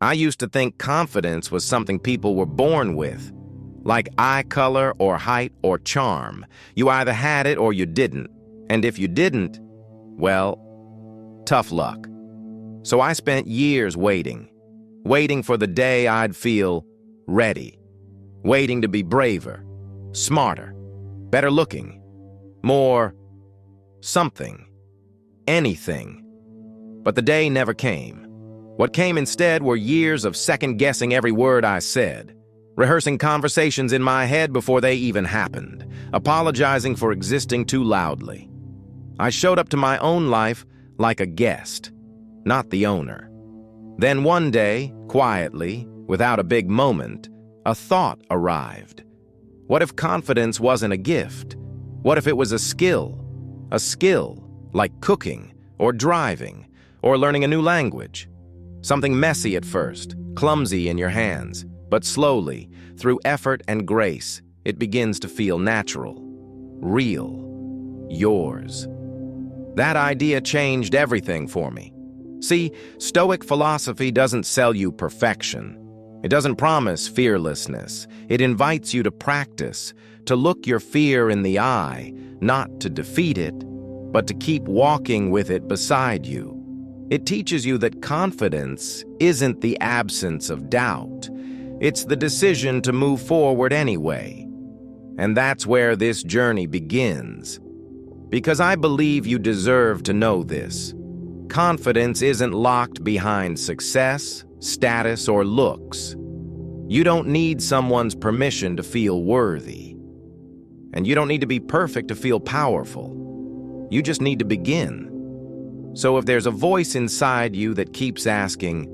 I used to think confidence was something people were born with, like eye color or height or charm. You either had it or you didn't. And if you didn't, well, tough luck. So I spent years waiting for the day I'd feel ready, waiting to be braver, smarter, better looking, more something, anything. But the day never came. What came instead were years of second-guessing every word I said, rehearsing conversations in my head before they even happened, apologizing for existing too loudly. I showed up to my own life like a guest, not the owner. Then one day, quietly, without a big moment, a thought arrived. What if confidence wasn't a gift? What if it was a skill? A skill like cooking or driving or learning a new language. Something messy at first, clumsy in your hands, but slowly, through effort and grace, it begins to feel natural, real, yours. That idea changed everything for me. See, Stoic philosophy doesn't sell you perfection. It doesn't promise fearlessness. It invites you to practice, to look your fear in the eye, not to defeat it, but to keep walking with it beside you. It teaches you that confidence isn't the absence of doubt. It's the decision to move forward anyway. And that's where this journey begins. Because I believe you deserve to know this. Confidence isn't locked behind success, status, or looks. You don't need someone's permission to feel worthy. And you don't need to be perfect to feel powerful. You just need to begin. So if there's a voice inside you that keeps asking,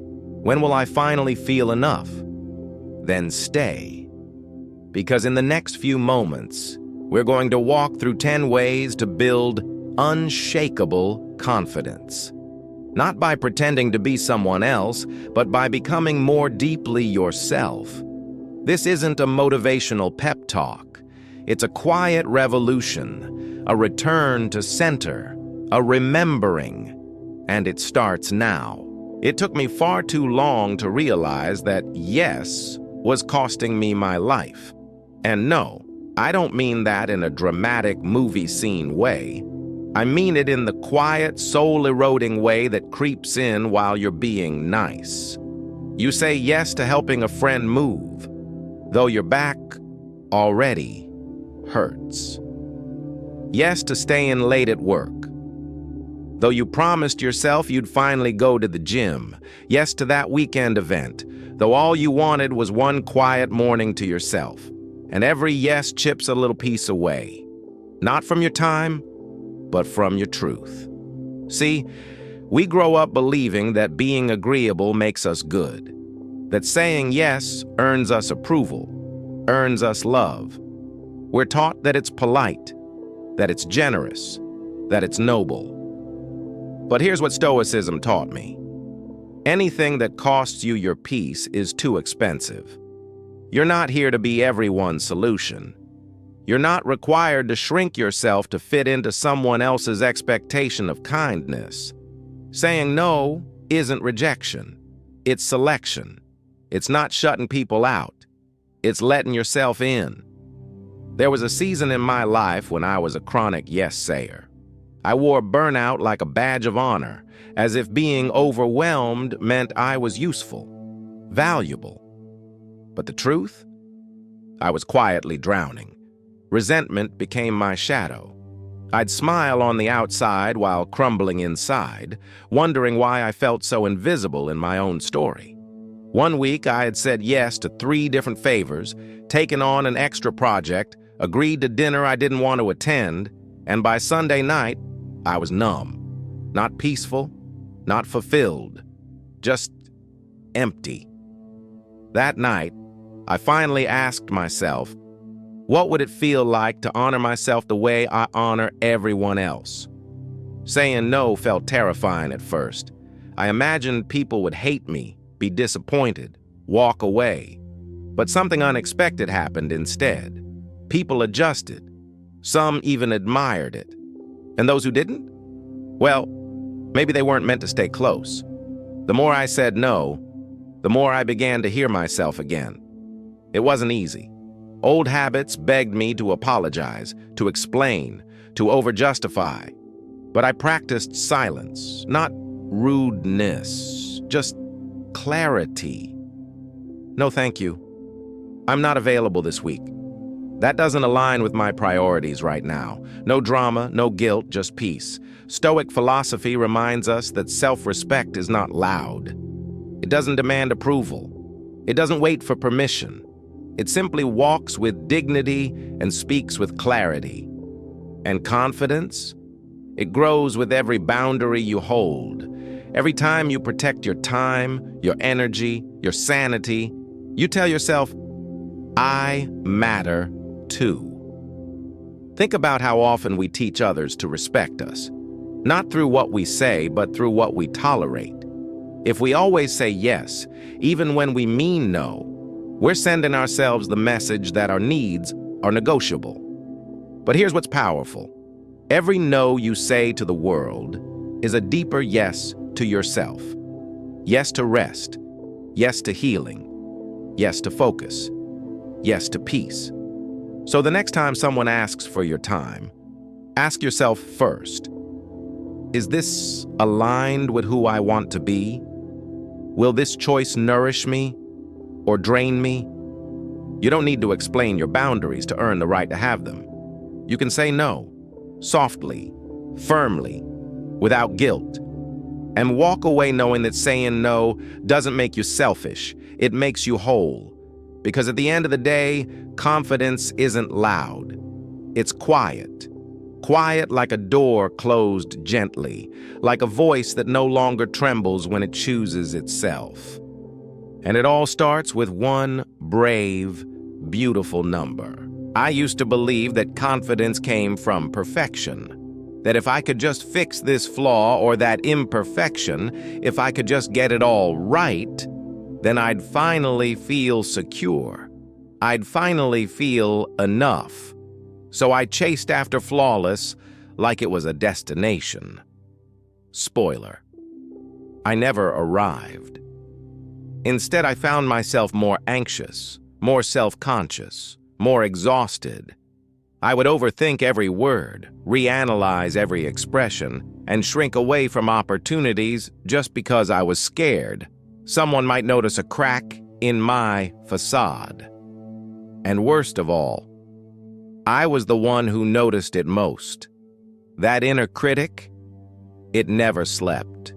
"When will I finally feel enough?" then stay. Because in the next few moments, we're going to walk through 10 ways to build unshakable confidence. Not by pretending to be someone else, but by becoming more deeply yourself. This isn't a motivational pep talk. It's a quiet revolution, a return to center, a remembering, and it starts now. It took me far too long to realize that yes was costing me my life. And no, I don't mean that in a dramatic movie scene way. I mean it in the quiet, soul-eroding way that creeps in while you're being nice. You say yes to helping a friend move, though your back already hurts. Yes to staying late at work, though you promised yourself you'd finally go to the gym. Yes to that weekend event, though all you wanted was one quiet morning to yourself. And every yes chips a little piece away. Not from your time, but from your truth. See, we grow up believing that being agreeable makes us good, that saying yes earns us approval, earns us love. We're taught that it's polite, that it's generous, that it's noble. But here's what Stoicism taught me. Anything that costs you your peace is too expensive. You're not here to be everyone's solution. You're not required to shrink yourself to fit into someone else's expectation of kindness. Saying no isn't rejection. It's selection. It's not shutting people out. It's letting yourself in. There was a season in my life when I was a chronic yes-sayer. I wore burnout like a badge of honor, as if being overwhelmed meant I was useful, valuable. But the truth? I was quietly drowning. Resentment became my shadow. I'd smile on the outside while crumbling inside, wondering why I felt so invisible in my own story. One week, I had said yes to 3 different favors, taken on an extra project, agreed to dinner I didn't want to attend, and by Sunday night, I was numb. Not peaceful, not fulfilled, just empty. That night, I finally asked myself, what would it feel like to honor myself the way I honor everyone else? Saying no felt terrifying at first. I imagined people would hate me, be disappointed, walk away. But something unexpected happened instead. People adjusted. Some even admired it. And those who didn't? Well, maybe they weren't meant to stay close. The more I said no, the more I began to hear myself again. It wasn't easy. Old habits begged me to apologize, to explain, to over-justify. But I practiced silence, not rudeness, just clarity. No, thank you. I'm not available this week. That doesn't align with my priorities right now. No drama, no guilt, just peace. Stoic philosophy reminds us that self-respect is not loud. It doesn't demand approval. It doesn't wait for permission. It simply walks with dignity and speaks with clarity. And confidence? It grows with every boundary you hold. Every time you protect your time, your energy, your sanity, you tell yourself, I matter too. Think about how often we teach others to respect us, not through what we say, but through what we tolerate. If we always say yes, even when we mean no, we're sending ourselves the message that our needs are negotiable. But here's what's powerful. Every no you say to the world is a deeper yes to yourself. Yes to rest. Yes to healing. Yes to focus. Yes to peace. So the next time someone asks for your time, ask yourself first, is this aligned with who I want to be? Will this choice nourish me or drain me? You don't need to explain your boundaries to earn the right to have them. You can say no, softly, firmly, without guilt, and walk away knowing that saying no doesn't make you selfish. It makes you whole. Because at the end of the day, confidence isn't loud. It's quiet. Quiet like a door closed gently, like a voice that no longer trembles when it chooses itself. And it all starts with one brave, beautiful number. I used to believe that confidence came from perfection. That if I could just fix this flaw or that imperfection, if I could just get it all right, then I'd finally feel secure. I'd finally feel enough. So I chased after flawless like it was a destination. Spoiler: I never arrived. Instead, I found myself more anxious, more self-conscious, more exhausted. I would overthink every word, reanalyze every expression, and shrink away from opportunities just because I was scared someone might notice a crack in my facade. And worst of all, I was the one who noticed it most. That inner critic, it never slept.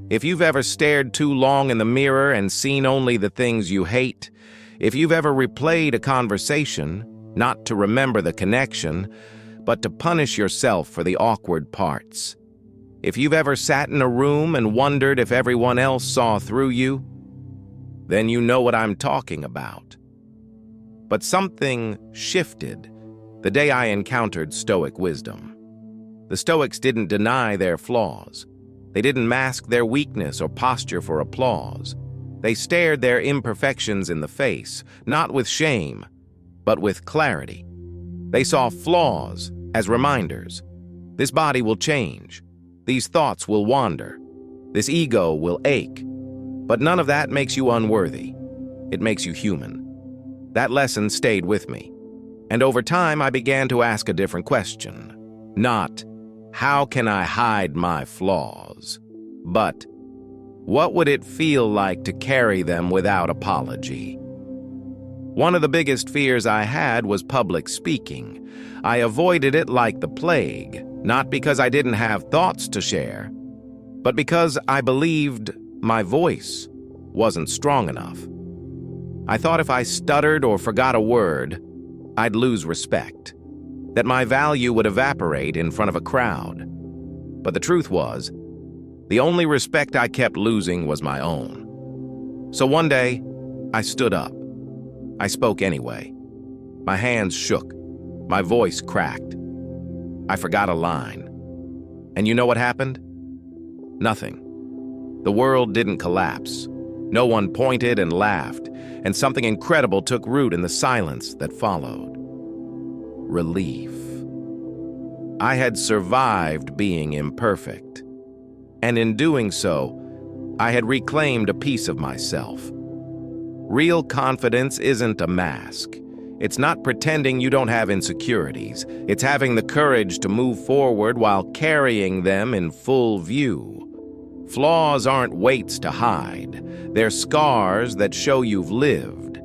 If you've ever stared too long in the mirror and seen only the things you hate, if you've ever replayed a conversation, not to remember the connection, but to punish yourself for the awkward parts, if you've ever sat in a room and wondered if everyone else saw through you, then you know what I'm talking about. But something shifted the day I encountered Stoic wisdom. The Stoics didn't deny their flaws. They didn't mask their weakness or posture for applause. They stared their imperfections in the face, not with shame, but with clarity. They saw flaws as reminders. This body will change. These thoughts will wander. This ego will ache. But none of that makes you unworthy. It makes you human. That lesson stayed with me. And over time, I began to ask a different question. Not, how can I hide my flaws? But, what would it feel like to carry them without apology? One of the biggest fears I had was public speaking. I avoided it like the plague, not because I didn't have thoughts to share, but because I believed my voice wasn't strong enough. I thought if I stuttered or forgot a word, I'd lose respect, that my value would evaporate in front of a crowd. But the truth was, the only respect I kept losing was my own. So one day, I stood up. I spoke anyway. My hands shook. My voice cracked. I forgot a line. And you know what happened? Nothing. The world didn't collapse. No one pointed and laughed, and something incredible took root in the silence that followed. Relief. I had survived being imperfect. And in doing so, I had reclaimed a piece of myself, Real confidence isn't a mask. It's not pretending you don't have insecurities. It's having the courage to move forward while carrying them in full view. Flaws aren't weights to hide. They're scars that show you've lived.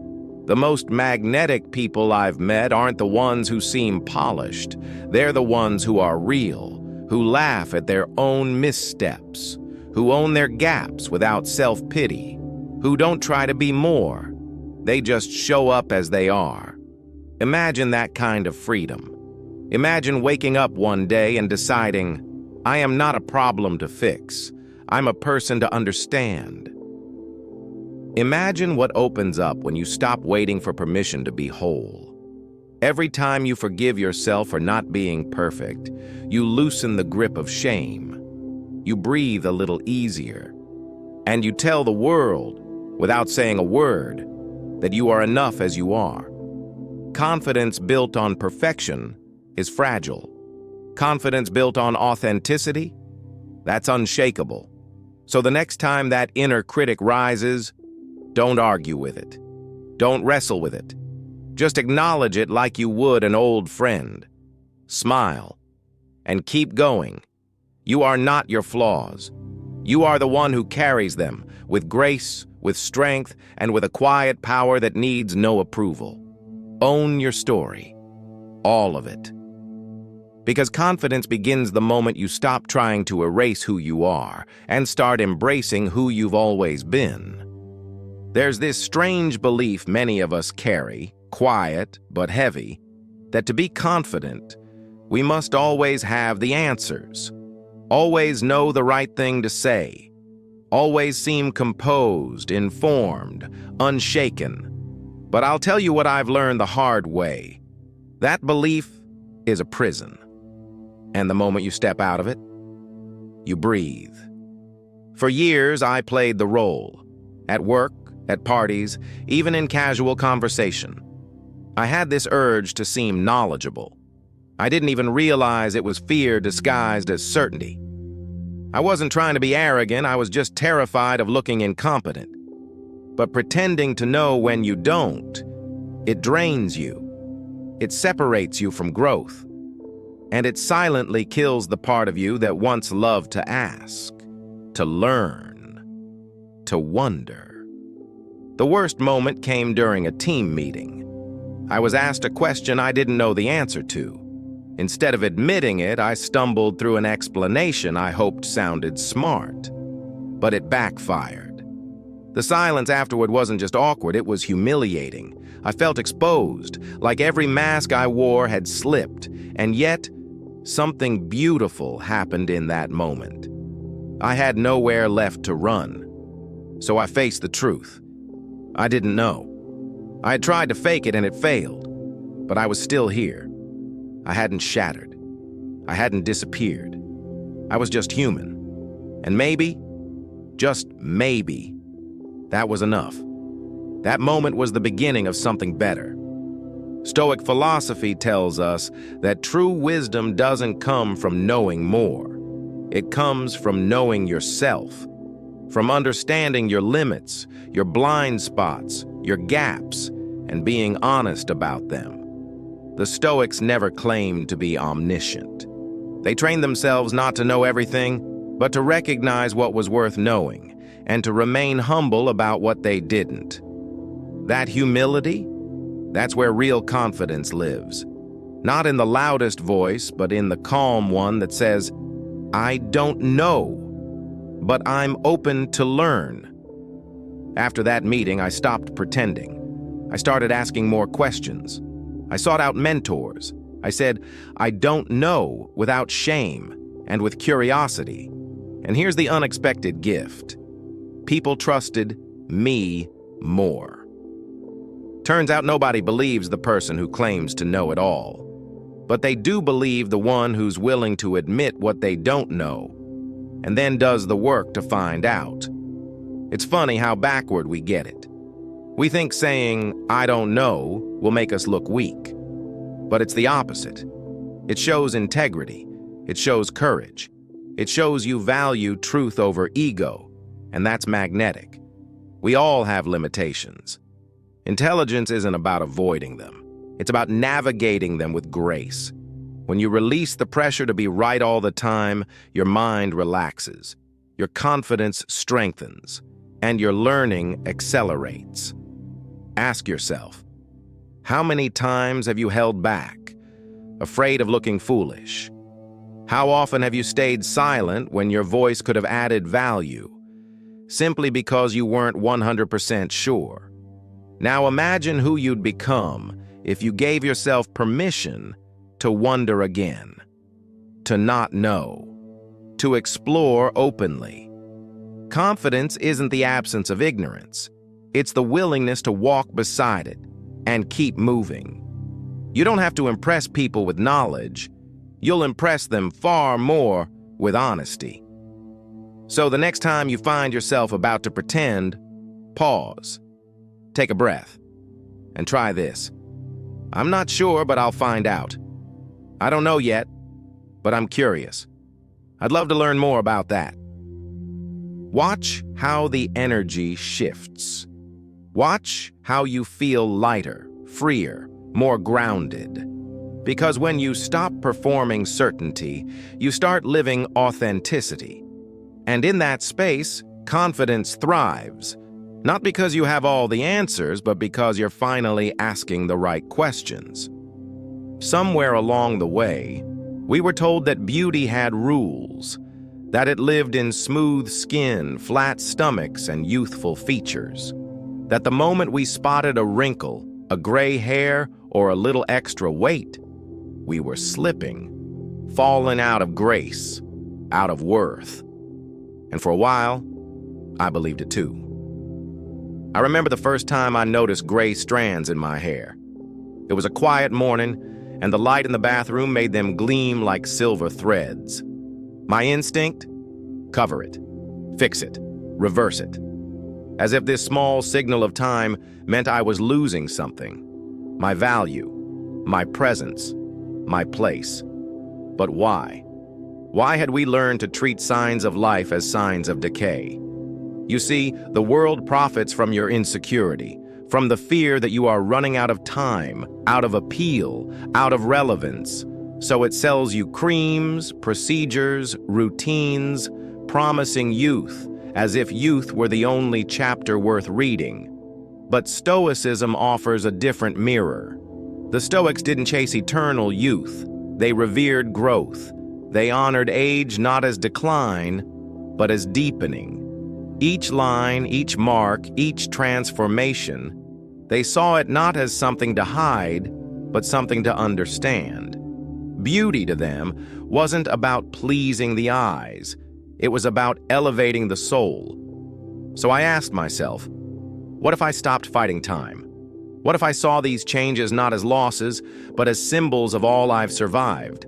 The most magnetic people I've met aren't the ones who seem polished. They're the ones who are real, who laugh at their own missteps, who own their gaps without self-pity, who don't try to be more. They just show up as they are. Imagine that kind of freedom. Imagine waking up one day and deciding, I am not a problem to fix. I'm a person to understand. Imagine what opens up when you stop waiting for permission to be whole. Every time you forgive yourself for not being perfect, you loosen the grip of shame. You breathe a little easier. And you tell the world, without saying a word, that you are enough as you are. Confidence built on perfection is fragile. Confidence built on authenticity, that's unshakable. So the next time that inner critic rises, don't argue with it. Don't wrestle with it. Just acknowledge it like you would an old friend. Smile and keep going. You are not your flaws. You are the one who carries them with grace, with strength, and with a quiet power that needs no approval. Own your story. All of it. Because confidence begins the moment you stop trying to erase who you are and start embracing who you've always been. There's this strange belief many of us carry, quiet but heavy, that to be confident, we must always have the answers, always know the right thing to say, always seem composed, informed, unshaken. But I'll tell you what I've learned the hard way. That belief is a prison. And the moment you step out of it, you breathe. For years, I played the role. At work, at parties, even in casual conversation. I had this urge to seem knowledgeable. I didn't even realize it was fear disguised as certainty. I wasn't trying to be arrogant, I was just terrified of looking incompetent. But pretending to know when you don't, it drains you. It separates you from growth. And it silently kills the part of you that once loved to ask, to learn, to wonder. The worst moment came during a team meeting. I was asked a question I didn't know the answer to. Instead of admitting it, I stumbled through an explanation I hoped sounded smart. But it backfired. The silence afterward wasn't just awkward, it was humiliating. I felt exposed, like every mask I wore had slipped, and yet something beautiful happened in that moment. I had nowhere left to run, so I faced the truth. I didn't know. I had tried to fake it and it failed, but I was still here. I hadn't shattered. I hadn't disappeared. I was just human. And maybe, just maybe, that was enough. That moment was the beginning of something better. Stoic philosophy tells us that true wisdom doesn't come from knowing more. It comes from knowing yourself, from understanding your limits, your blind spots, your gaps, and being honest about them. The Stoics never claimed to be omniscient. They trained themselves not to know everything, but to recognize what was worth knowing, and to remain humble about what they didn't. That humility, that's where real confidence lives. Not in the loudest voice, but in the calm one that says, I don't know, but I'm open to learn. After that meeting, I stopped pretending. I started asking more questions. I sought out mentors. I said, I don't know without shame and with curiosity. And here's the unexpected gift. People trusted me more. Turns out nobody believes the person who claims to know it all. But they do believe the one who's willing to admit what they don't know, and then does the work to find out. It's funny how backward we get it. We think saying, I don't know, will make us look weak. But it's the opposite. It shows integrity. It shows courage. It shows you value truth over ego, and that's magnetic. We all have limitations. Intelligence isn't about avoiding them. It's about navigating them with grace. When you release the pressure to be right all the time, your mind relaxes, your confidence strengthens, and your learning accelerates. Ask yourself, how many times have you held back, afraid of looking foolish? How often have you stayed silent when your voice could have added value, simply because you weren't 100% sure? Now imagine who you'd become if you gave yourself permission to wonder again, to not know, to explore openly. Confidence isn't the absence of ignorance. It's the willingness to walk beside it and keep moving. You don't have to impress people with knowledge. You'll impress them far more with honesty. So the next time you find yourself about to pretend, pause, take a breath, and try this. I'm not sure, but I'll find out. I don't know yet, but I'm curious. I'd love to learn more about that. Watch how the energy shifts. Watch how you feel lighter, freer, more grounded. Because when you stop performing certainty, you start living authenticity. And in that space, confidence thrives. Not because you have all the answers, but because you're finally asking the right questions. Somewhere along the way, we were told that beauty had rules, that it lived in smooth skin, flat stomachs, and youthful features. That the moment we spotted a wrinkle, a gray hair, or a little extra weight, we were slipping, falling out of grace, out of worth. And for a while, I believed it too. I remember the first time I noticed gray strands in my hair. It was a quiet morning, and the light in the bathroom made them gleam like silver threads. My instinct? Cover it, fix it, reverse it. As if this small signal of time meant I was losing something. My value, my presence, my place. But why? Why had we learned to treat signs of life as signs of decay? You see, the world profits from your insecurity, from the fear that you are running out of time, out of appeal, out of relevance. So it sells you creams, procedures, routines, promising youth, as if youth were the only chapter worth reading. But Stoicism offers a different mirror. The Stoics didn't chase eternal youth. They revered growth. They honored age not as decline, but as deepening. Each line, each mark, each transformation, they saw it not as something to hide, but something to understand. Beauty to them wasn't about pleasing the eyes. It was about elevating the soul. So I asked myself, what if I stopped fighting time? What if I saw these changes not as losses, but as symbols of all I've survived?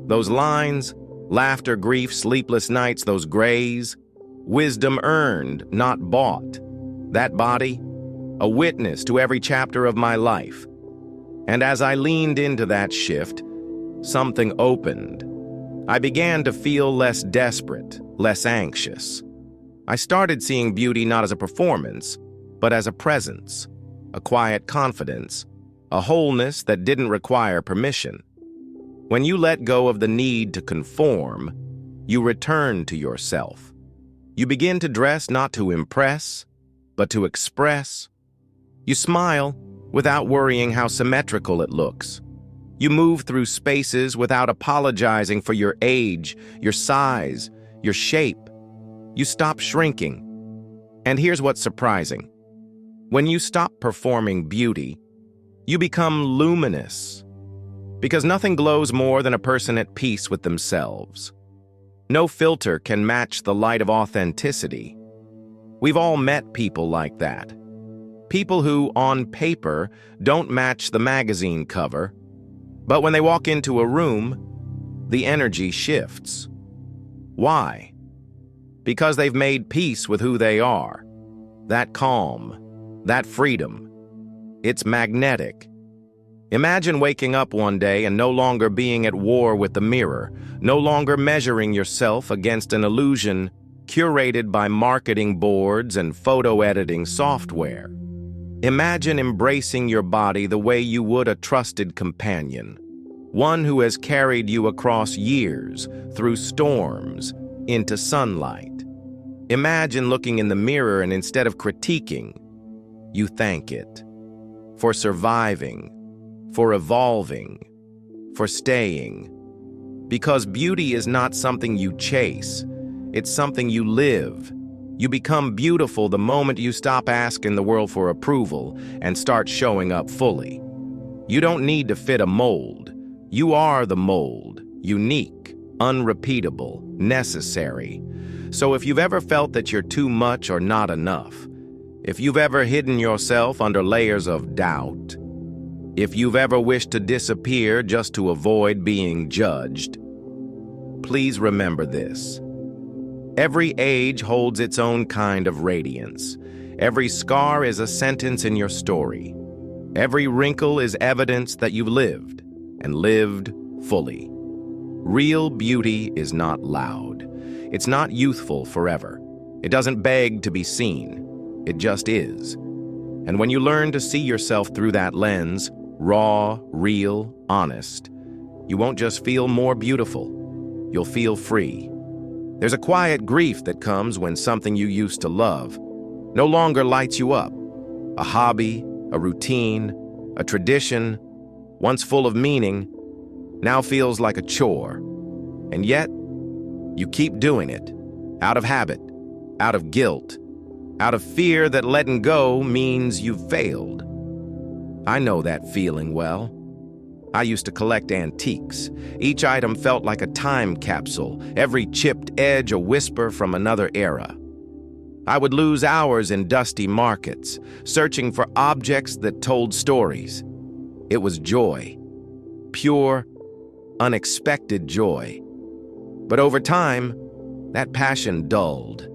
Those lines, laughter, grief, sleepless nights, those grays, wisdom earned, not bought. That body, a witness to every chapter of my life. And as I leaned into that shift, something opened. I began to feel less desperate, less anxious. I started seeing beauty not as a performance, but as a presence, a quiet confidence, a wholeness that didn't require permission. When you let go of the need to conform, you return to yourself. You begin to dress not to impress, but to express. You smile without worrying how symmetrical it looks. You move through spaces without apologizing for your age, your size, your shape. You stop shrinking. And here's what's surprising. When you stop performing beauty, you become luminous. Because nothing glows more than a person at peace with themselves. No filter can match the light of authenticity. We've all met people like that. People who, on paper, don't match the magazine cover, but when they walk into a room, the energy shifts. Why? Because they've made peace with who they are. That calm, that freedom. It's magnetic. Imagine waking up one day and no longer being at war with the mirror, no longer measuring yourself against an illusion curated by marketing boards and photo editing software. Imagine embracing your body the way you would a trusted companion, one who has carried you across years, through storms, into sunlight. Imagine looking in the mirror and instead of critiquing, you thank it for surviving, for evolving, for staying. Because beauty is not something you chase, it's something you live. You become beautiful the moment you stop asking the world for approval and start showing up fully. You don't need to fit a mold. You are the mold, unique, unrepeatable, necessary. So if you've ever felt that you're too much or not enough, if you've ever hidden yourself under layers of doubt, if you've ever wished to disappear just to avoid being judged, please remember this. Every age holds its own kind of radiance. Every scar is a sentence in your story. Every wrinkle is evidence that you've lived, and lived fully. Real beauty is not loud. It's not youthful forever. It doesn't beg to be seen. It just is. And when you learn to see yourself through that lens, raw, real, honest, you won't just feel more beautiful. You'll feel free. There's a quiet grief that comes when something you used to love no longer lights you up. A hobby, a routine, a tradition, once full of meaning, now feels like a chore. And yet, you keep doing it, out of habit, out of guilt, out of fear that letting go means you've failed. I know that feeling well. I used to collect antiques. Each item felt like a time capsule, every chipped edge a whisper from another era. I would lose hours in dusty markets, searching for objects that told stories. It was joy, pure, unexpected joy. But over time, that passion dulled.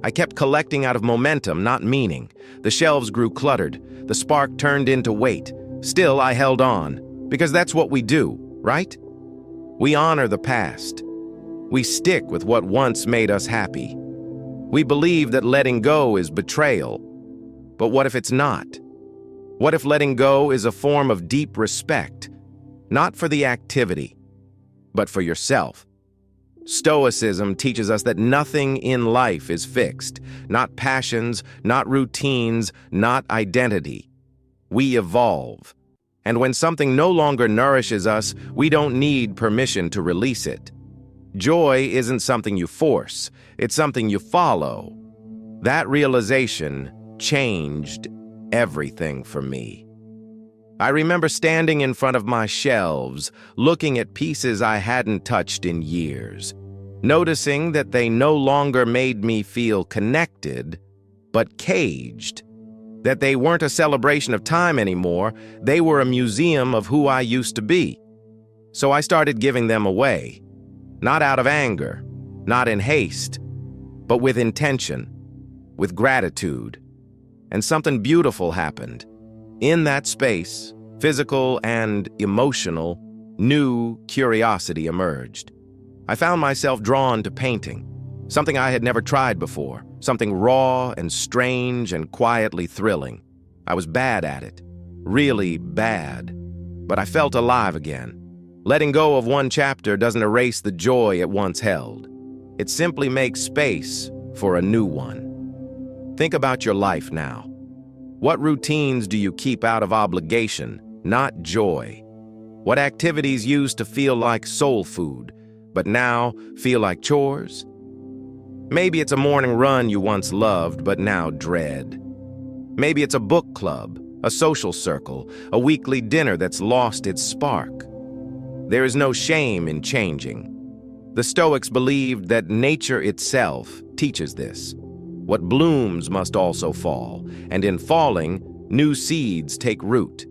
I kept collecting out of momentum, not meaning. The shelves grew cluttered. The spark turned into weight. Still, I held on. Because that's what we do, right? We honor the past. We stick with what once made us happy. We believe that letting go is betrayal. But what if it's not? What if letting go is a form of deep respect, not for the activity, but for yourself? Stoicism teaches us that nothing in life is fixed, not passions, not routines, not identity. We evolve. And when something no longer nourishes us, we don't need permission to release it. Joy isn't something you force, it's something you follow. That realization changed everything for me. I remember standing in front of my shelves, looking at pieces I hadn't touched in years, noticing that they no longer made me feel connected, but caged. That they weren't a celebration of time anymore, they were a museum of who I used to be. So I started giving them away, not out of anger, not in haste, but with intention, with gratitude. And something beautiful happened. In that space, physical and emotional, new curiosity emerged. I found myself drawn to painting, something I had never tried before, something raw and strange and quietly thrilling. I was bad at it, really bad, but I felt alive again. Letting go of one chapter doesn't erase the joy it once held. It simply makes space for a new one. Think about your life now. What routines do you keep out of obligation, not joy? What activities used to feel like soul food, but now feel like chores? Maybe it's a morning run you once loved, but now dread. Maybe it's a book club, a social circle, a weekly dinner that's lost its spark. There is no shame in changing. The Stoics believed that nature itself teaches this. What blooms must also fall, and in falling, new seeds take root.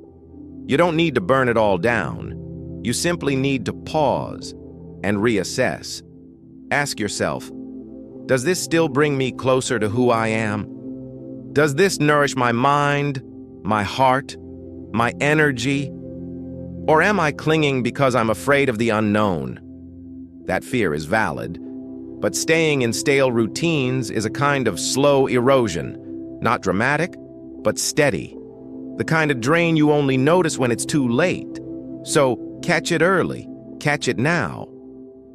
You don't need to burn it all down. You simply need to pause and reassess. Ask yourself, does this still bring me closer to who I am? Does this nourish my mind, my heart, my energy? Or am I clinging because I'm afraid of the unknown? That fear is valid, but staying in stale routines is a kind of slow erosion, not dramatic, but steady. the kind of drain you only notice when it's too late. So catch it early, catch it now.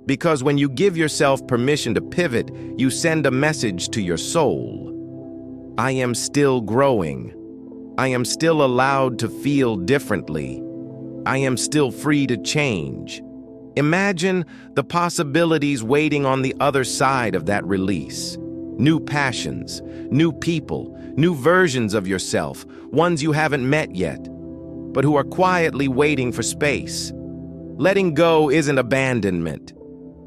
Because when you give yourself permission to pivot, you send a message to your soul. I am still growing. I am still allowed to feel differently. I am still free to change. Imagine the possibilities waiting on the other side of that release. New passions, new people, new versions of yourself, ones you haven't met yet, but who are quietly waiting for space. Letting go isn't abandonment.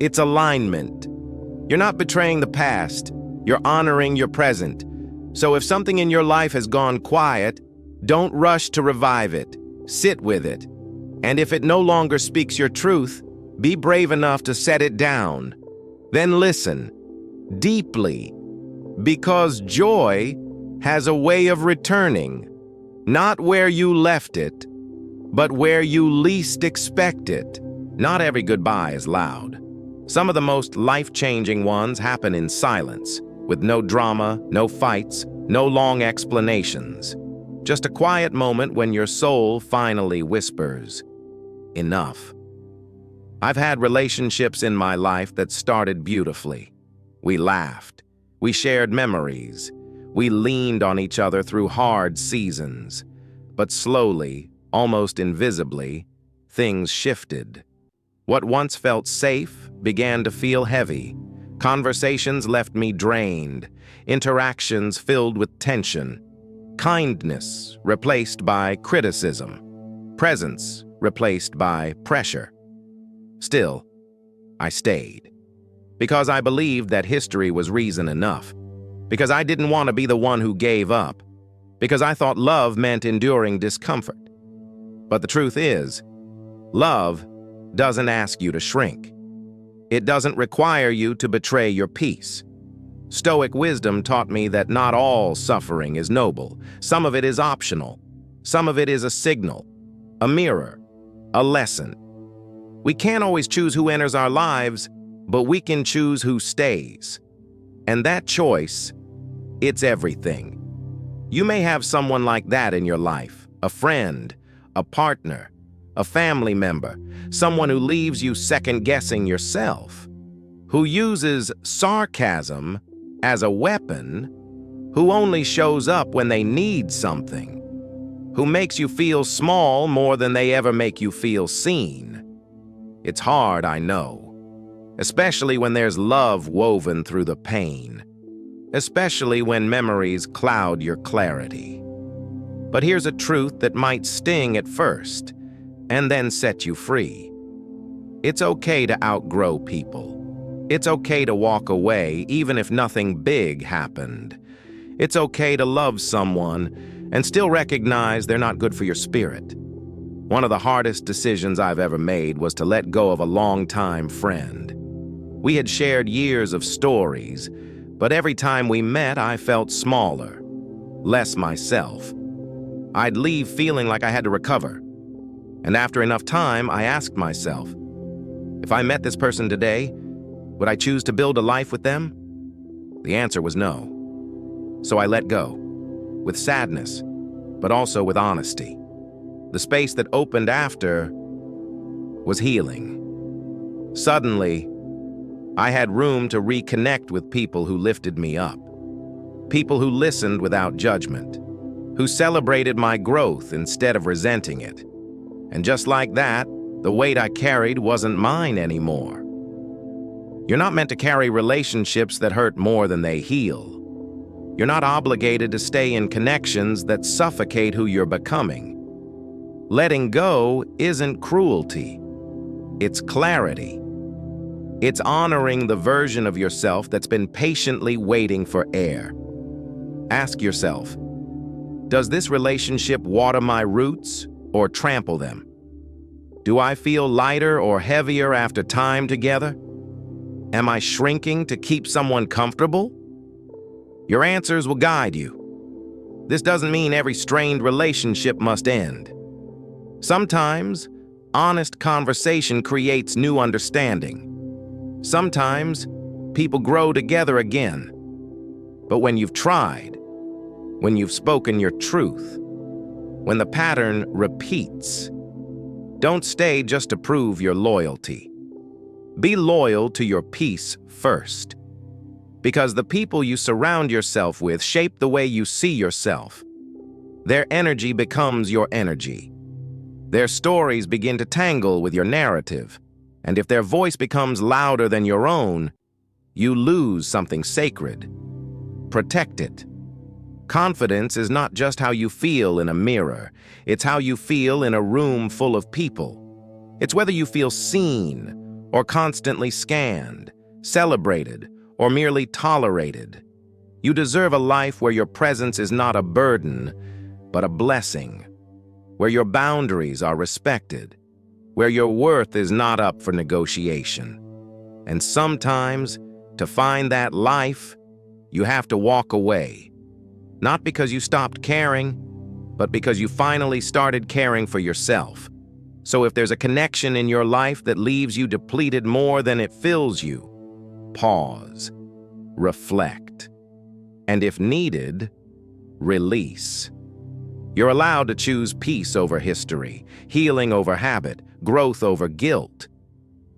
It's alignment. You're not betraying the past. You're honoring your present. So if something in your life has gone quiet, don't rush to revive it. Sit with it. And if it no longer speaks your truth, be brave enough to set it down. Then listen deeply, because joy has a way of returning, not where you left it, but where you least expect it. Not every goodbye is loud. Some of the most life-changing ones happen in silence, with no drama, no fights, no long explanations. Just a quiet moment when your soul finally whispers, enough. I've had relationships in my life that started beautifully. We laughed. We shared memories. We leaned on each other through hard seasons. But slowly, almost invisibly, things shifted. What once felt safe began to feel heavy. Conversations left me drained. Interactions filled with tension. Kindness replaced by criticism. Presence replaced by pressure. Still, I stayed. Because I believed that history was reason enough. Because I didn't want to be the one who gave up. Because I thought love meant enduring discomfort. But the truth is, love doesn't ask you to shrink. It doesn't require you to betray your peace. Stoic wisdom taught me that not all suffering is noble. Some of it is optional. Some of it is a signal, a mirror, a lesson. We can't always choose who enters our lives, but we can choose who stays. And that choice, it's everything. You may have someone like that in your life, a friend, a partner, a family member, someone who leaves you second-guessing yourself, who uses sarcasm as a weapon, who only shows up when they need something, who makes you feel small more than they ever make you feel seen. It's hard, I know, especially when there's love woven through the pain, especially when memories cloud your clarity. But here's a truth that might sting at first, and then set you free. It's okay to outgrow people. It's okay to walk away even if nothing big happened. It's okay to love someone and still recognize they're not good for your spirit. One of the hardest decisions I've ever made was to let go of a longtime friend. We had shared years of stories, but every time we met, I felt smaller, less myself. I'd leave feeling like I had to recover. And after enough time, I asked myself, if I met this person today, would I choose to build a life with them? The answer was no. So I let go, with sadness, but also with honesty. The space that opened after was healing. Suddenly, I had room to reconnect with people who lifted me up. People who listened without judgment, who celebrated my growth instead of resenting it. And just like that, the weight I carried wasn't mine anymore. You're not meant to carry relationships that hurt more than they heal. You're not obligated to stay in connections that suffocate who you're becoming. Letting go isn't cruelty. It's clarity. It's honoring the version of yourself that's been patiently waiting for air. Ask yourself, does this relationship water my roots or trample them? Do I feel lighter or heavier after time together? Am I shrinking to keep someone comfortable? Your answers will guide you. This doesn't mean every strained relationship must end. Sometimes, honest conversation creates new understanding. Sometimes, people grow together again. But when you've tried, when you've spoken your truth, when the pattern repeats. Don't stay just to prove your loyalty. Be loyal to your peace first. Because the people you surround yourself with shape the way you see yourself. Their energy becomes your energy. Their stories begin to tangle with your narrative. And if their voice becomes louder than your own, you lose something sacred. Protect it. Confidence is not just how you feel in a mirror. It's how you feel in a room full of people. It's whether you feel seen or constantly scanned, celebrated, or merely tolerated. You deserve a life where your presence is not a burden, but a blessing. Where your boundaries are respected. Where your worth is not up for negotiation. And sometimes, to find that life, you have to walk away. Not because you stopped caring, but because you finally started caring for yourself. So if there's a connection in your life that leaves you depleted more than it fills you, pause, reflect, and if needed, release. You're allowed to choose peace over history, healing over habit, growth over guilt.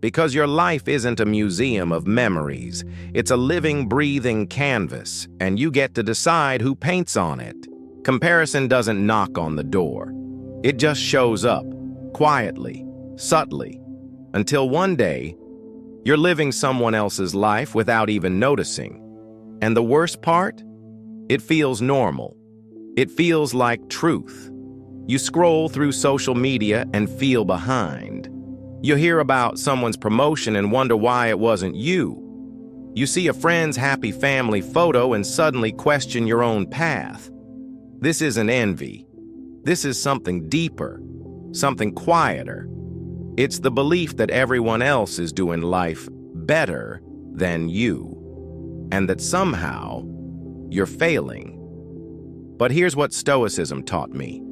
Because your life isn't a museum of memories, it's a living, breathing canvas, and you get to decide who paints on it. Comparison doesn't knock on the door. It just shows up, quietly, subtly, until one day, you're living someone else's life without even noticing. And the worst part? It feels normal. It feels like truth. You scroll through social media and feel behind. You hear about someone's promotion and wonder why it wasn't you. You see a friend's happy family photo and suddenly question your own path. This isn't envy. This is something deeper, something quieter. It's the belief that everyone else is doing life better than you, and that somehow you're failing. But here's what Stoicism taught me.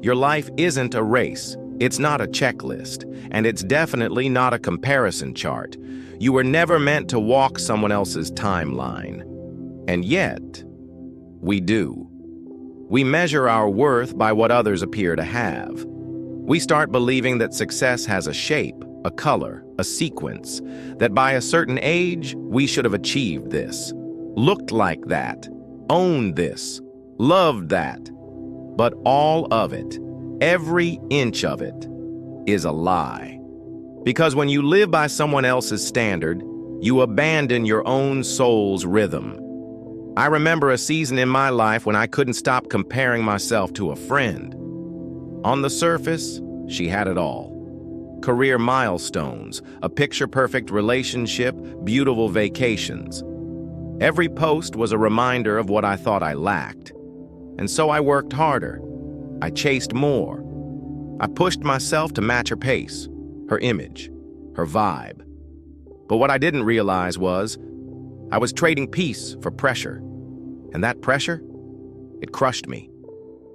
Your life isn't a race. It's not a checklist, and it's definitely not a comparison chart. You were never meant to walk someone else's timeline. And yet, we do. We measure our worth by what others appear to have. We start believing that success has a shape, a color, a sequence, that by a certain age, we should have achieved this, looked like that, owned this, loved that. But all of it, every inch of it, is a lie. Because when you live by someone else's standard, you abandon your own soul's rhythm. I remember a season in my life when I couldn't stop comparing myself to a friend. On the surface, she had it all. Career milestones, a picture-perfect relationship, beautiful vacations. Every post was a reminder of what I thought I lacked. And so I worked harder. I chased more. I pushed myself to match her pace, her image, her vibe. But what I didn't realize was I was trading peace for pressure. And that pressure, it crushed me.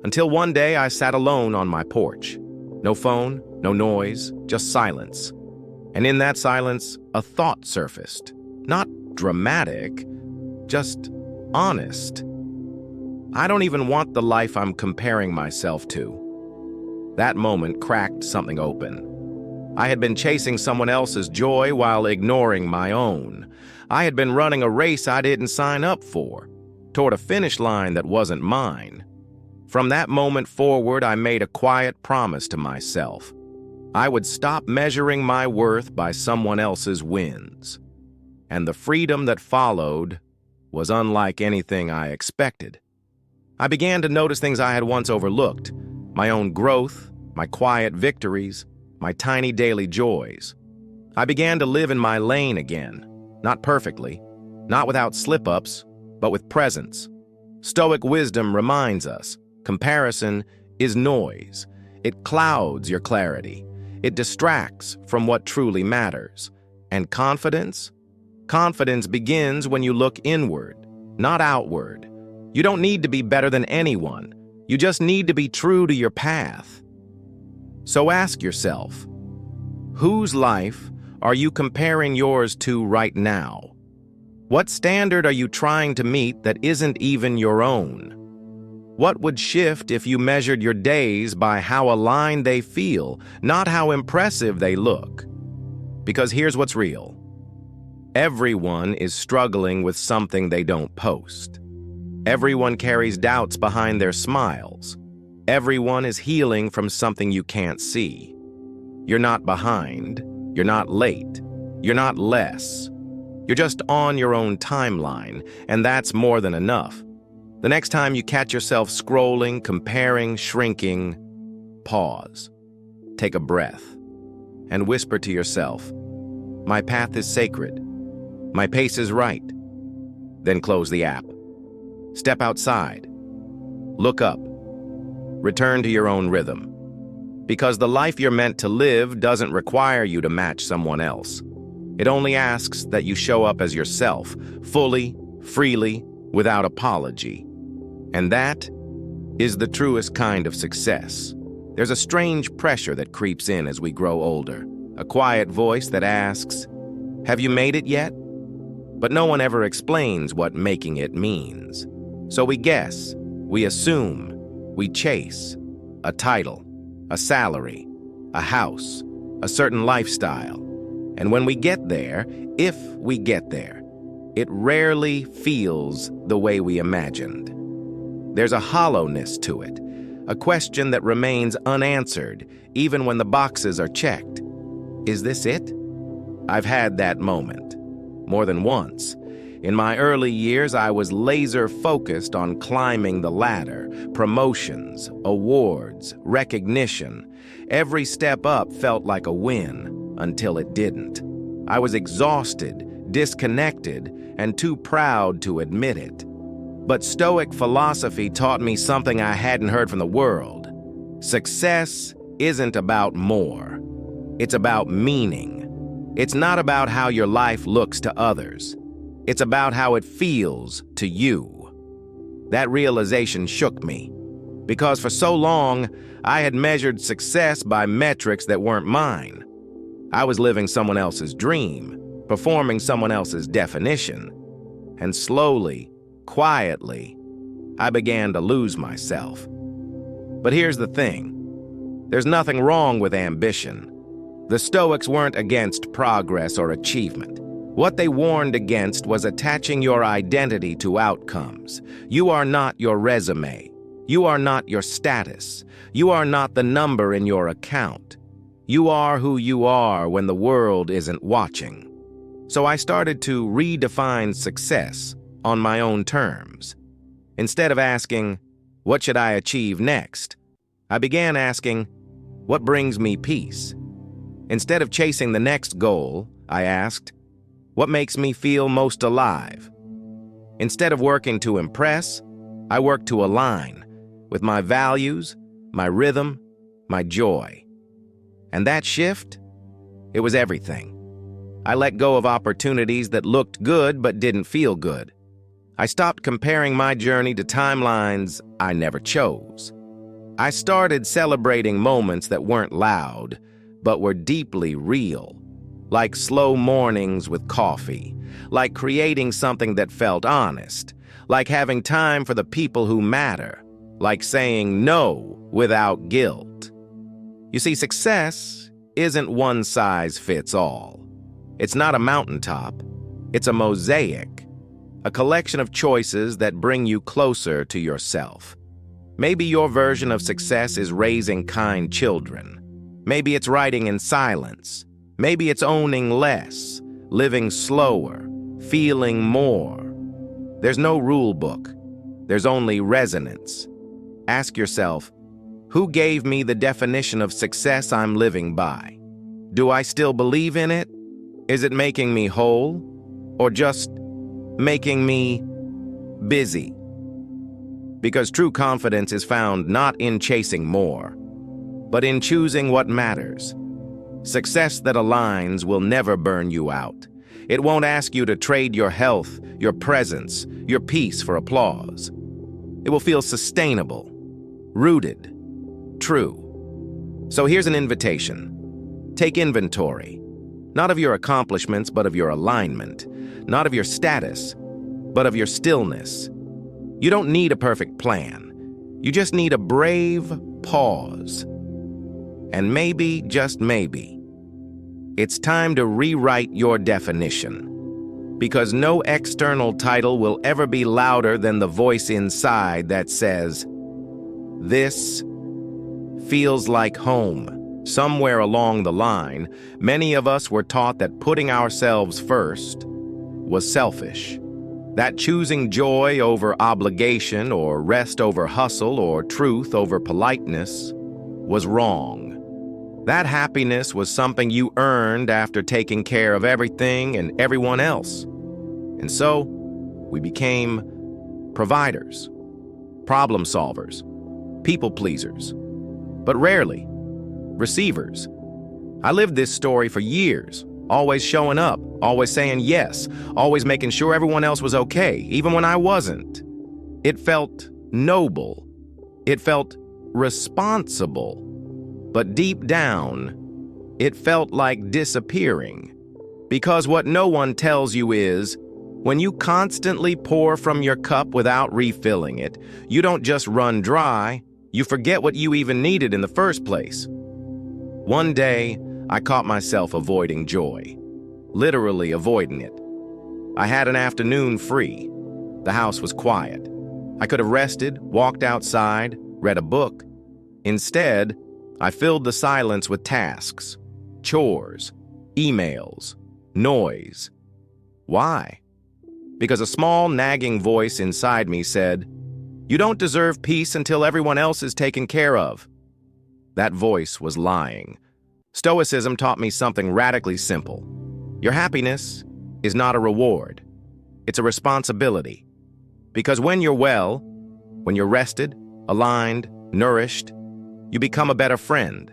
Until one day I sat alone on my porch. No phone, no noise, just silence. And in that silence, a thought surfaced. Not dramatic, just honest. I don't even want the life I'm comparing myself to. That moment cracked something open. I had been chasing someone else's joy while ignoring my own. I had been running a race I didn't sign up for, toward a finish line that wasn't mine. From that moment forward, I made a quiet promise to myself. I would stop measuring my worth by someone else's wins. And the freedom that followed was unlike anything I expected. I began to notice things I had once overlooked, my own growth, my quiet victories, my tiny daily joys. I began to live in my lane again, not perfectly, not without slip-ups, but with presence. Stoic wisdom reminds us, comparison is noise. It clouds your clarity. It distracts from what truly matters. And confidence? Confidence begins when you look inward, not outward. You don't need to be better than anyone. You just need to be true to your path. So ask yourself, whose life are you comparing yours to right now? What standard are you trying to meet that isn't even your own? What would shift if you measured your days by how aligned they feel, not how impressive they look? Because here's what's real. Everyone is struggling with something they don't post. Everyone carries doubts behind their smiles. Everyone is healing from something you can't see. You're not behind. You're not late. You're not less. You're just on your own timeline, and that's more than enough. The next time you catch yourself scrolling, comparing, shrinking, pause. Take a breath and whisper to yourself, "My path is sacred. My pace is right." Then close the app. Step outside. Look up. Return to your own rhythm. Because the life you're meant to live doesn't require you to match someone else. It only asks that you show up as yourself, fully, freely, without apology. And that is the truest kind of success. There's a strange pressure that creeps in as we grow older, a quiet voice that asks, "Have you made it yet?" But no one ever explains what making it means. So we guess, we assume, we chase a title, a salary, a house, a certain lifestyle. And when we get there, if we get there, it rarely feels the way we imagined. There's a hollowness to it, a question that remains unanswered even when the boxes are checked. Is this it? I've had that moment, more than once. In my early years, I was laser-focused on climbing the ladder, promotions, awards, recognition. Every step up felt like a win, until it didn't. I was exhausted, disconnected, and too proud to admit it. But Stoic philosophy taught me something I hadn't heard from the world. Success isn't about more. It's about meaning. It's not about how your life looks to others. It's about how it feels to you. That realization shook me, because for so long, I had measured success by metrics that weren't mine. I was living someone else's dream, performing someone else's definition. And slowly, quietly, I began to lose myself. But here's the thing. There's nothing wrong with ambition. The Stoics weren't against progress or achievement. What they warned against was attaching your identity to outcomes. You are not your resume. You are not your status. You are not the number in your account. You are who you are when the world isn't watching. So I started to redefine success on my own terms. Instead of asking, "What should I achieve next?" I began asking, "What brings me peace?" Instead of chasing the next goal, I asked, "What makes me feel most alive?" Instead of working to impress, I worked to align with my values, my rhythm, my joy. And that shift, it was everything. I let go of opportunities that looked good but didn't feel good. I stopped comparing my journey to timelines I never chose. I started celebrating moments that weren't loud, but were deeply real. Like slow mornings with coffee, like creating something that felt honest, like having time for the people who matter, like saying no without guilt. You see, success isn't one size fits all. It's not a mountaintop. It's a mosaic, a collection of choices that bring you closer to yourself. Maybe your version of success is raising kind children. Maybe it's writing in silence. Maybe it's owning less, living slower, feeling more. There's no rule book. There's only resonance. Ask yourself, who gave me the definition of success I'm living by? Do I still believe in it? Is it making me whole? Or just making me busy? Because true confidence is found not in chasing more, but in choosing what matters. Success that aligns will never burn you out. It won't ask you to trade your health, your presence, your peace for applause. It will feel sustainable, rooted, true. So here's an invitation. Take inventory, not of your accomplishments, but of your alignment, not of your status, but of your stillness. You don't need a perfect plan. You just need a brave pause. And maybe, just maybe, it's time to rewrite your definition. Because no external title will ever be louder than the voice inside that says, "This feels like home." Somewhere along the line, many of us were taught that putting ourselves first was selfish. That choosing joy over obligation, or rest over hustle, or truth over politeness was wrong. That happiness was something you earned after taking care of everything and everyone else. And so, we became providers, problem solvers, people pleasers, but rarely receivers. I lived this story for years, always showing up, always saying yes, always making sure everyone else was okay, even when I wasn't. It felt noble. It felt responsible. But deep down, it felt like disappearing. Because what no one tells you is, when you constantly pour from your cup without refilling it, you don't just run dry, you forget what you even needed in the first place. One day, I caught myself avoiding joy, literally avoiding it. I had an afternoon free. The house was quiet. I could have rested, walked outside, read a book. Instead, I filled the silence with tasks, chores, emails, noise. Why? Because a small nagging voice inside me said, "You don't deserve peace until everyone else is taken care of." That voice was lying. Stoicism taught me something radically simple. Your happiness is not a reward. It's a responsibility. Because when you're well, when you're rested, aligned, nourished, you become a better friend,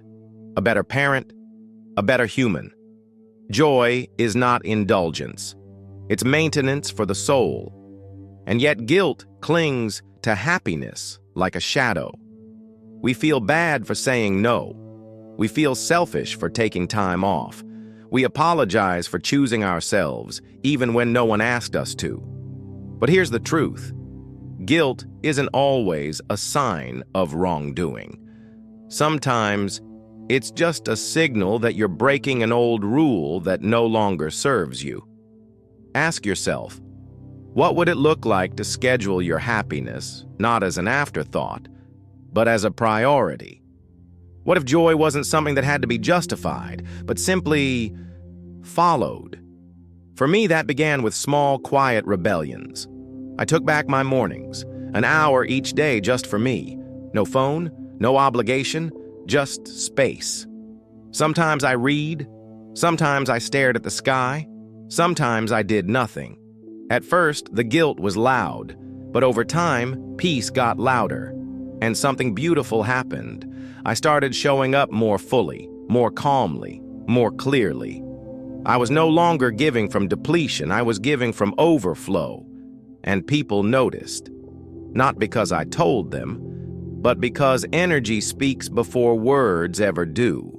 a better parent, a better human. Joy is not indulgence. It's maintenance for the soul. And yet guilt clings to happiness like a shadow. We feel bad for saying no. We feel selfish for taking time off. We apologize for choosing ourselves, even when no one asked us to. But here's the truth. Guilt isn't always a sign of wrongdoing. Sometimes, it's just a signal that you're breaking an old rule that no longer serves you. Ask yourself, what would it look like to schedule your happiness, not as an afterthought, but as a priority? What if joy wasn't something that had to be justified, but simply followed? For me, that began with small, quiet rebellions. I took back my mornings, an hour each day just for me. No phone, no obligation, just space. Sometimes I read, sometimes I stared at the sky, sometimes I did nothing. At first, the guilt was loud, but over time, peace got louder. And something beautiful happened. I started showing up more fully, more calmly, more clearly. I was no longer giving from depletion, I was giving from overflow. And people noticed. Not because I told them, but because energy speaks before words ever do.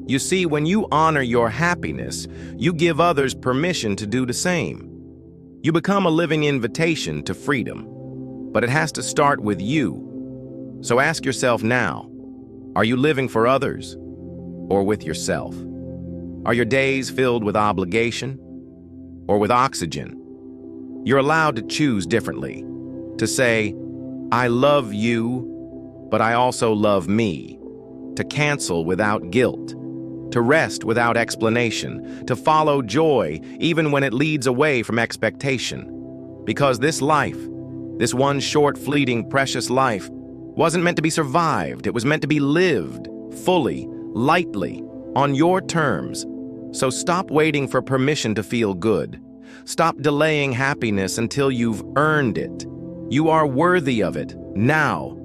You see, when you honor your happiness, you give others permission to do the same. You become a living invitation to freedom. But it has to start with you. So ask yourself now, are you living for others or with yourself? Are your days filled with obligation or with oxygen? You're allowed to choose differently, to say, I love you, but I also love me, to cancel without guilt, to rest without explanation, to follow joy even when it leads away from expectation. Because this life, this one short, fleeting, precious life, wasn't meant to be survived. It was meant to be lived, fully, lightly, on your terms. So stop waiting for permission to feel good. Stop delaying happiness until you've earned it. You are worthy of it, now.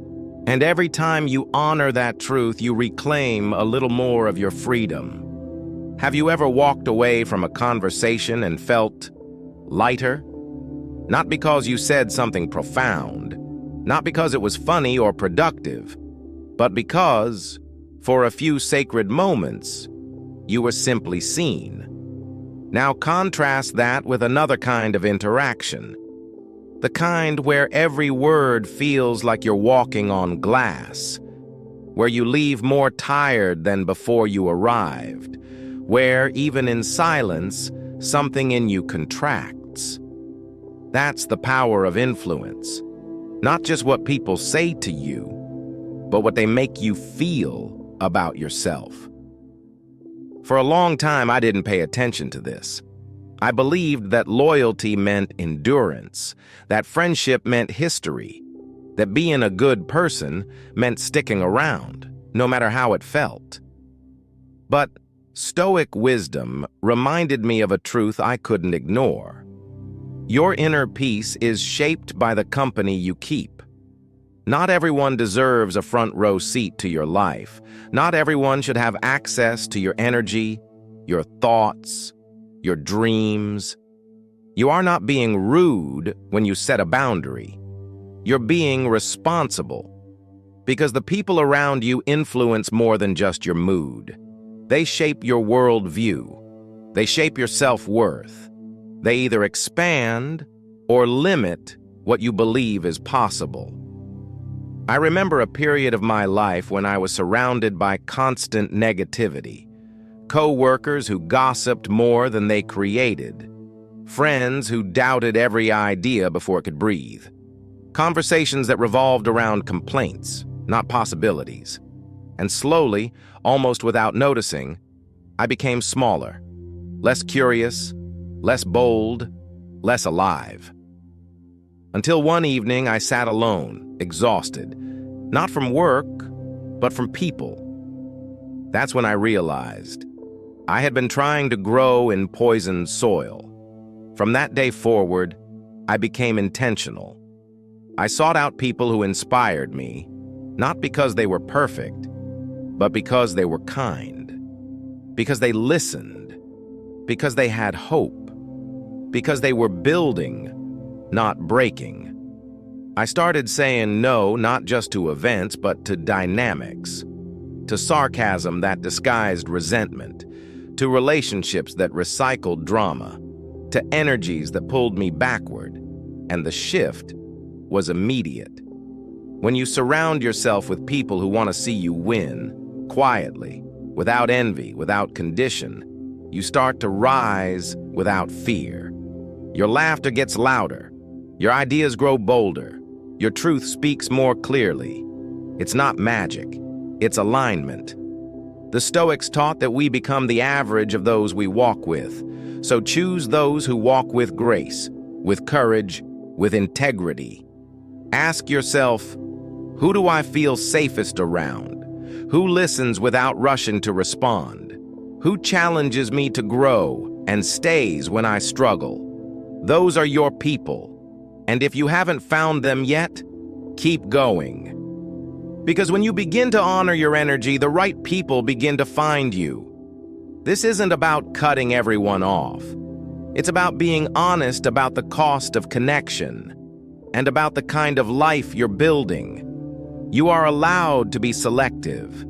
And every time you honor that truth, you reclaim a little more of your freedom. Have you ever walked away from a conversation and felt lighter? Not because you said something profound, not because it was funny or productive, but because, for a few sacred moments, you were simply seen. Now contrast that with another kind of interaction. The kind where every word feels like you're walking on glass, where you leave more tired than before you arrived, where, even in silence, something in you contracts. That's the power of influence. Not just what people say to you, but what they make you feel about yourself. For a long time, I didn't pay attention to this. I believed that loyalty meant endurance, that friendship meant history, that being a good person meant sticking around, no matter how it felt. But Stoic wisdom reminded me of a truth I couldn't ignore. Your inner peace is shaped by the company you keep. Not everyone deserves a front row seat to your life. Not everyone should have access to your energy, your thoughts, your dreams. You are not being rude when you set a boundary. You're being responsible, because the people around you influence more than just your mood. They shape your worldview. They shape your self-worth. They either expand or limit what you believe is possible. I remember a period of my life when I was surrounded by constant negativity. Co-workers who gossiped more than they created. Friends who doubted every idea before it could breathe. Conversations that revolved around complaints, not possibilities. And slowly, almost without noticing, I became smaller, less curious, less bold, less alive. Until one evening I sat alone, exhausted, not from work, but from people. That's when I realized I had been trying to grow in poisoned soil. From that day forward, I became intentional. I sought out people who inspired me, not because they were perfect, but because they were kind, because they listened, because they had hope, because they were building, not breaking. I started saying no, not just to events, but to dynamics, to sarcasm that disguised resentment, to relationships that recycled drama, to energies that pulled me backward, and the shift was immediate. When you surround yourself with people who want to see you win, quietly, without envy, without condition, you start to rise without fear. Your laughter gets louder. Your ideas grow bolder. Your truth speaks more clearly. It's not magic. It's alignment. The Stoics taught that we become the average of those we walk with. So choose those who walk with grace, with courage, with integrity. Ask yourself, who do I feel safest around? Who listens without rushing to respond? Who challenges me to grow and stays when I struggle? Those are your people. And if you haven't found them yet, keep going. Because when you begin to honor your energy, the right people begin to find you. This isn't about cutting everyone off. It's about being honest about the cost of connection and about the kind of life you're building. You are allowed to be selective,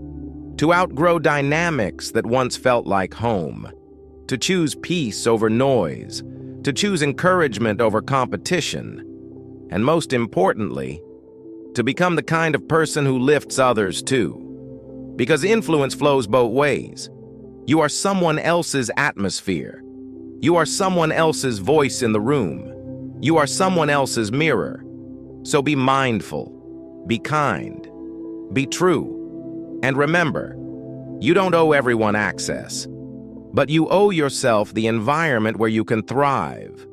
to outgrow dynamics that once felt like home, to choose peace over noise, to choose encouragement over competition, and most importantly, to become the kind of person who lifts others too. Because influence flows both ways. You are someone else's atmosphere. You are someone else's voice in the room. You are someone else's mirror. So be mindful, be kind, be true, and remember, you don't owe everyone access, but you owe yourself the environment where you can thrive.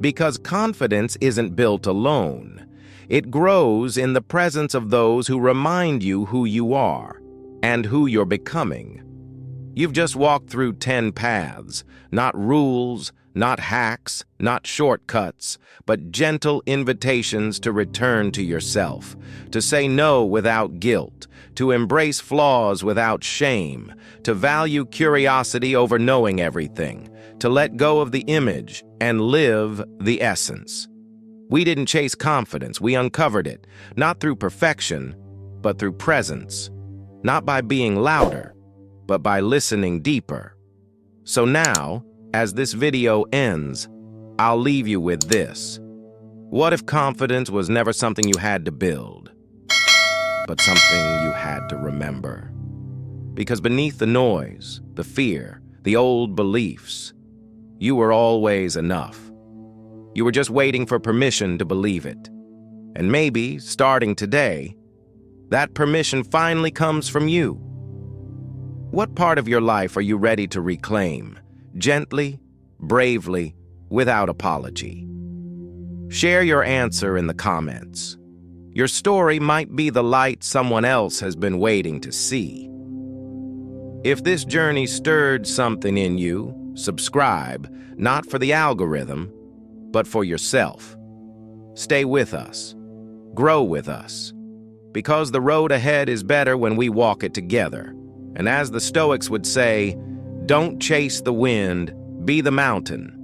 Because confidence isn't built alone. It grows in the presence of those who remind you who you are and who you're becoming. You've just walked through 10 paths, not rules, not hacks, not shortcuts, but gentle invitations to return to yourself, to say no without guilt, to embrace flaws without shame, to value curiosity over knowing everything, to let go of the image and live the essence. We didn't chase confidence, we uncovered it, not through perfection, but through presence, not by being louder, but by listening deeper. So now, as this video ends, I'll leave you with this. What if confidence was never something you had to build, but something you had to remember? Because beneath the noise, the fear, the old beliefs, you were always enough. You were just waiting for permission to believe it. And maybe, starting today, that permission finally comes from you. What part of your life are you ready to reclaim, gently, bravely, without apology? Share your answer in the comments. Your story might be the light someone else has been waiting to see. If this journey stirred something in you, subscribe, not for the algorithm, but for yourself. Stay with us. Grow with us. Because the road ahead is better when we walk it together. And as the Stoics would say, don't chase the wind, be the mountain.